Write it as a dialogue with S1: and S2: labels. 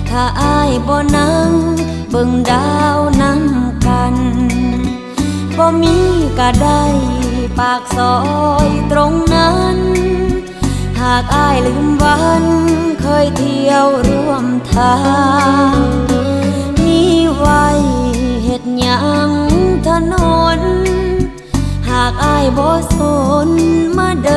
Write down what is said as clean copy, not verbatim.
S1: ถ้าอ้ายบ่นั่งเบิ่งดาวนำกันบ่มีก็ได้ปากซอยตรงนั้นหากอ้ายลืมวันเคยเที่ยวร่วมทางมีไว้เฮ็ดหยังถนนหากอ้ายบ่สนมาเดิ